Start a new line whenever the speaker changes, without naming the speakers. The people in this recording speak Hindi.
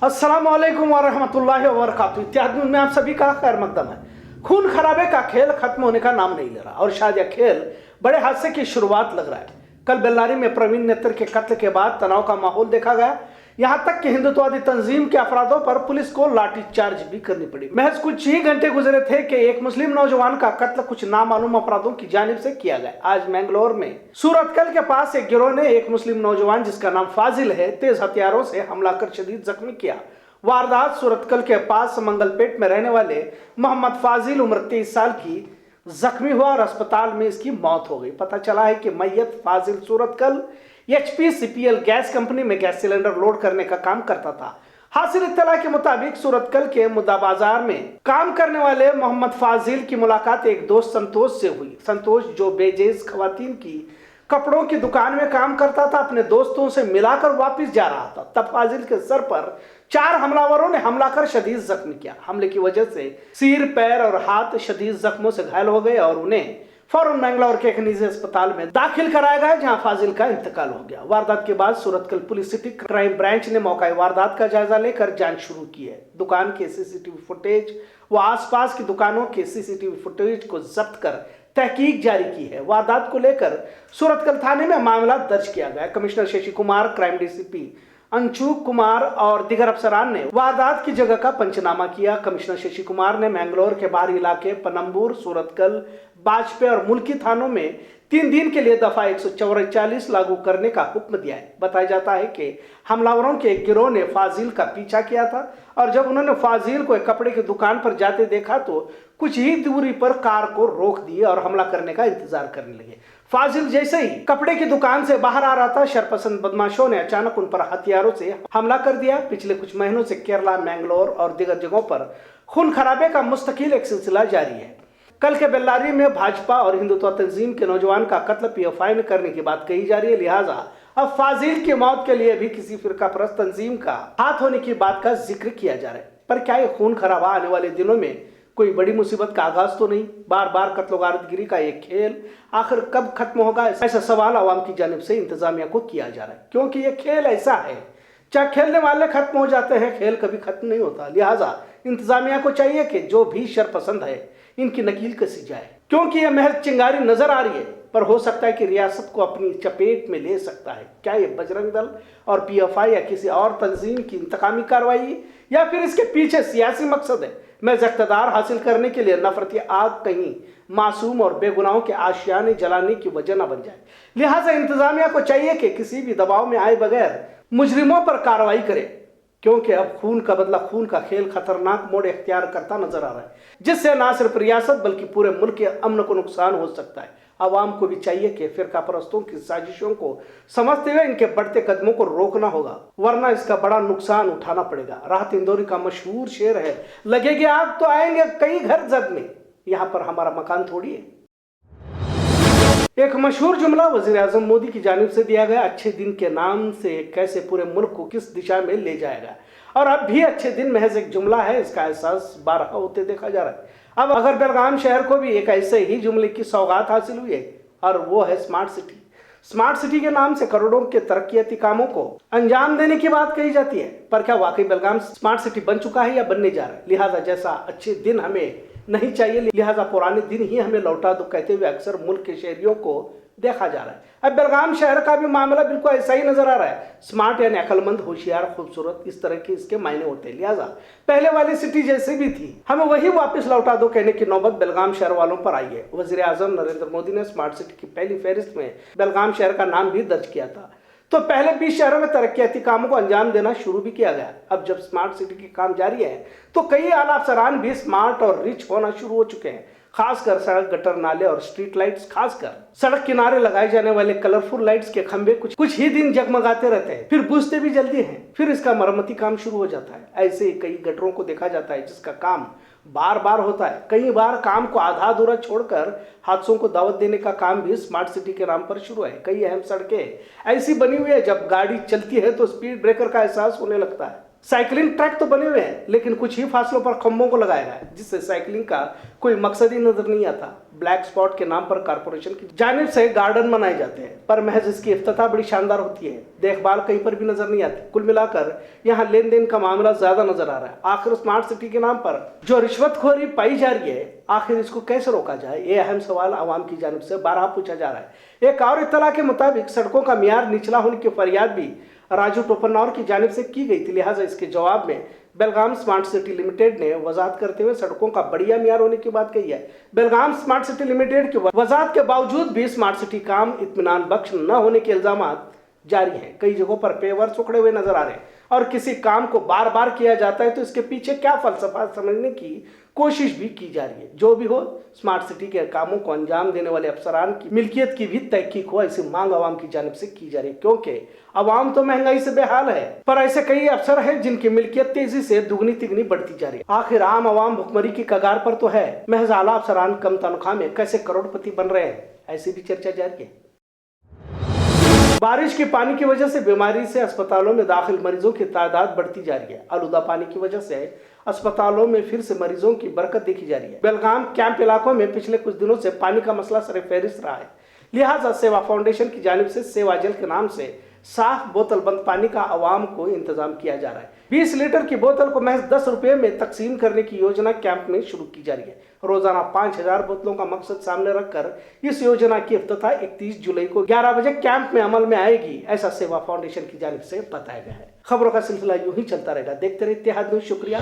अस्सलाम वालेकुम वरहमतुल्लाहि वबरकातुहू। इत्यादि में आप सभी का खैर मकदम है। खून खराबे का खेल खत्म होने का नाम नहीं ले रहा और शायद यह खेल बड़े हादसे की शुरुआत लग रहा है। कल बेल्लारी में प्रवीण नेत्र के कत्ल के बाद तनाव का माहौल देखा गया। यहां तक कि हिंदुत्ववादी तंजीम के अफरादों पर पुलिस को लाठीचार्ज भी करनी पड़ी। महज कुछ ही घंटे गुजरे थे कि एक मुस्लिम नौजवान का कत्ल कुछ नामालूम अपराधों की जानिब से किया गया। आज मैंगलोर में सूरतकल के पास एक गिरोह ने एक मुस्लिम नौजवान जिसका नाम फाजिल है तेज हथियारों से हमला कर शदीद जख्मी किया। वारदात सूरतकल के पास मंगलपेट में रहने वाले मोहम्मद फाजिल उम्र 23 साल की जख्मी हुआ और अस्पताल में इसकी मौत हो गई। पता चला है कि मैयत फाजिल सूरतकल HPCPL गैस कंपनी में गैस सिलेंडर लोड करने का काम करता था। हासिल इत्तला के मुताबिक सूरतकल के मुद्दा बाजार में काम करने वाले मोहम्मद फाजिल की मुलाकात एक दोस्त संतोष से हुई। संतोष जो बेजेज खवातीन की कपड़ों की दुकान में काम करता था, अपने दोस्तों से मिलाकर वापस जा रहा था। तब फाजिल के सर पर 4 हमलावरों ने हमला कर शदीद जख्मी किया। हमले की वजह से सिर, पैर और हाथ शदीद जख्मों से घायल हो गए और उन्हें फौरन मैंगलोर के एक निजी अस्पताल में दाखिल कराया गया, जहां फाजिल का इंतकाल हो गया। वारदात के बाद Surathkal police city crime branch ने मौका वारदात का जायजा लेकर जांच शुरू की है। दुकान के CCTV फुटेज व आसपास की दुकानों के CCTV फुटेज को जब्त कर तहकीक जारी की है। वारदात को लेकर सूरतकल थाने में मामला दर्ज किया गया। Commissioner Shashi Kumar, crime DCP Anshu Kumar और दिगर अफसरान ने वारदात की जगह का पंचनामा किया। कमिश्नर शशि कुमार ने मैंगलोर के बाहरी इलाके पनम्बूर, सूरतकल, बाजपेयी और मुल्की थानों में 3 दिन के लिए दफा 144 लागू करने का हुक्म दिया है। बताया जाता है कि हमलावरों के एक गिरोह ने फाजिल का पीछा किया था और जब उन्होंने फाजिल को एक कपड़े की दुकान पर जाते देखा तो कुछ ही दूरी पर कार को रोक दिए और हमला करने का इंतजार करने लगे। फाजिल जैसे ही कपड़े की दुकान से बाहर आ रहा था, शरपसंद बदमाशों ने अचानक उन पर हथियारों से हमला कर दिया। पिछले कुछ महीनों से केरला, मैंगलोर और दीगर जगहों पर खून खराबे का मुस्तकिल एक सिलसिला जारी है। कल के बेल्लारी में भाजपा और हिंदुत्व तंजीम के नौजवान का कत्ल PFI ने करने की बात कही जा रही है। लिहाजा अब फाजिल की मौत के लिए भी किसी फिरका परस्त तंजीम का हाथ होने की बात का जिक्र किया जा रहा है। पर क्या ये खून खराबा आने वाले दिनों में कोई बड़ी मुसीबत का आगाज तो नहीं? बार बार कत्ल गारतगिरी का एक खेल आखिर कब खत्म होगा, ऐसा सवाल आवाम की जानिब से इंतजामिया को किया जा रहा है। क्योंकि ये खेल ऐसा है, चाहे खेलने वाले खत्म हो जाते हैं, खेल कभी खत्म नहीं होता। लिहाजा इंतजामिया को चाहिए कि जो भी शरपसंद है इनकी नकील कसी जाए, क्योंकि यह महज चिंगारी नजर आ रही है पर हो सकता है कि रियासत को अपनी चपेट में ले सकता है। क्या ये बजरंग दल और PFI या किसी और तंजीम की इंतकामी कार्रवाई या फिर इसके पीछे सियासी मकसद है? मैं इक़्तिदार हासिल करने के लिए नफरती आग कहीं मासूम और बेगुनाहों के आशियाने जलाने की वजह न बन जाए। लिहाजा इंतजामिया को चाहिए कि किसी भी दबाव में आए बगैर मुजरिमों पर कार्रवाई करे, क्योंकि अब खून का बदला खून का खेल खतरनाक मोड़ इख्तियार करता नजर आ रहा है, जिससे न सिर्फ रियासत बल्कि पूरे मुल्क के अमन को नुकसान हो सकता है। आवाम को भी चाहिए कि फिरका परस्तों की साजिशों को समझते हुए इनके बढ़ते कदमों को रोकना होगा, वरना इसका बड़ा नुकसान उठाना पड़ेगा। राहत इंदौरी का मशहूर शेर है, लगेगी आग तो आएंगे कई घर जद में, यहाँ पर हमारा मकान थोड़ी है। एक मशहूर जुमला वजीर आजम मोदी की जानिब से दिया गया, अच्छे दिन के नाम से कैसे पूरे मुल्क को किस दिशा में ले जाएगा। और अब भी अच्छे दिन महज एक जुमला है, इसका एहसास बारहा होते देखा जा रहा है। अब अगर बेलगाम शहर को भी एक ऐसे ही जुमले की सौगात हासिल हुई है और वो है स्मार्ट सिटी। स्मार्ट सिटी के नाम से करोड़ों के तरक्याती कामों को अंजाम देने की बात कही जाती है, पर क्या वाकई बेलगाम स्मार्ट सिटी बन चुका है या बनने जा रहा है? लिहाजा जैसा अच्छे दिन हमें नहीं चाहिए, लिहाजा पुराने दिन ही हमें लौटा दो कहते हुए अक्सर मुल्क के शहरियों को देखा जा रहा है। अब बेलगाम शहर का भी मामला बिल्कुल ऐसा ही नजर आ रहा है। स्मार्ट यानी अक्लमंद, होशियार, खूबसूरत, इस तरह के इसके मायने होते हैं। लिहाजा पहले वाली सिटी जैसी भी थी हमें वही वापस लौटा दो कहने की नौबत बेलगाम शहर वालों पर आई है। वजीर आजम नरेंद्र मोदी ने स्मार्ट सिटी की पहली फहरिस्त में बेलगाम शहर का नाम भी दर्ज किया था, तो पहले 20 शहरों में तरक्याती कामों को अंजाम देना शुरू भी किया गया। अब जब स्मार्ट सिटी के काम जारी है तो कई आला अफसरान भी स्मार्ट और रिच होना शुरू हो चुके हैं। खासकर सड़क, गटर, नाले और स्ट्रीट लाइट्स, खासकर सड़क किनारे लगाए जाने वाले कलरफुल लाइट्स के खंभे कुछ ही दिन जगमगाते रहते हैं, फिर बुझते भी जल्दी हैं, फिर इसका मरम्मती काम शुरू हो जाता है। ऐसे ही कई गटरों को देखा जाता है जिसका काम बार बार होता है। कई बार काम को आधा अधूरा छोड़कर हादसों को दावत देने का काम भी स्मार्ट सिटी के नाम पर शुरू है। कई अहम सड़कें ऐसी बनी हुई है जब गाड़ी चलती है तो स्पीड ब्रेकर का एहसास होने लगता है। साइकिलिंग ट्रैक तो बने हुए हैं, लेकिन कुछ ही फासलों पर खंभों को लगाया गया है, जिससे साइकिलिंग का कोई मकसद ही नजर नहीं आता। ब्लैक स्पॉट के नाम पर कारपोरेशन की जानिब से गार्डन बनाए जाते हैं, पर महज इसकी इफ्तिताह बड़ी शानदार होती है, देखभाल कहीं पर भी नजर नहीं आती। कुल मिलाकर यहाँ लेन देन का मामला ज्यादा नजर आ रहा है। आखिर स्मार्ट सिटी के नाम पर जो रिश्वतखोरी पाई जा रही है, आखिर इसको कैसे रोका जाए, ये अहम सवाल आवाम की जानिब से बारहा पूछा जा रहा है। एक और इत्तला के मुताबिक सड़कों का मियार निचला होने की फरियाद भी राजू टोपन्नौर की जानिब से की गई थी, लिहाजा इसके जवाब में बेलगाम स्मार्ट सिटी लिमिटेड ने वजाहत करते हुए सड़कों का बढ़िया मियार होने की बात कही है। बेलगाम स्मार्ट सिटी लिमिटेड की वजाहत के बावजूद भी स्मार्ट सिटी काम इत्मीनान बख्श न होने के इल्जामात जारी हैं। कई जगहों पर पेवर्स उखड़े हुए नजर आ रहे हैं, और किसी काम को बार बार किया जाता है तो इसके पीछे क्या फलसफा समझने की कोशिश भी की जा रही है। जो भी हो, स्मार्ट सिटी के कामों को अंजाम देने वाले अफसरान की मिल्कियत की भी तहकीक हो, ऐसी मांग आवाम की जानिब से की जा रही है, क्योंकि आवाम तो महंगाई से बेहाल है, पर ऐसे कई अफसर हैं जिनकी मिल्कियत तेजी से दुगनी तिगनी बढ़ती जा रही है। आखिर आम आवाम भुखमरी की कगार पर तो है, महज आला अफसरान कम तनख्वाह में कैसे करोड़पति बन रहे हैं, ऐसी भी चर्चा जारी है। बारिश के पानी की वजह से बीमारी से अस्पतालों में दाखिल मरीजों की तादाद बढ़ती जा रही है। आलूदा पानी की वजह से अस्पतालों में फिर से मरीजों की बरकत देखी जा रही है। बेलगाम कैंप इलाकों में पिछले कुछ दिनों से पानी का मसला सर-ए-फहरिस्त रहा है, लिहाजा सेवा फाउंडेशन की जानिब से सेवा जल के नाम से साफ बोतल बंद पानी का आवाम को इंतजाम किया जा रहा है। 20 लीटर की बोतल को महज 10 रुपए में तकसीम करने की योजना कैंप में शुरू की जा रही है। रोजाना 5000 बोतलों का मकसद सामने रखकर इस योजना की इफ्तिताह 31 जुलाई को 11 बजे कैंप में अमल में आएगी, ऐसा सेवा फाउंडेशन की जानिब से बताया गया है। खबरों का सिलसिला यूं ही चलता रहेगा। देखते रहिए इत्तेहाद न्यूज़। शुक्रिया।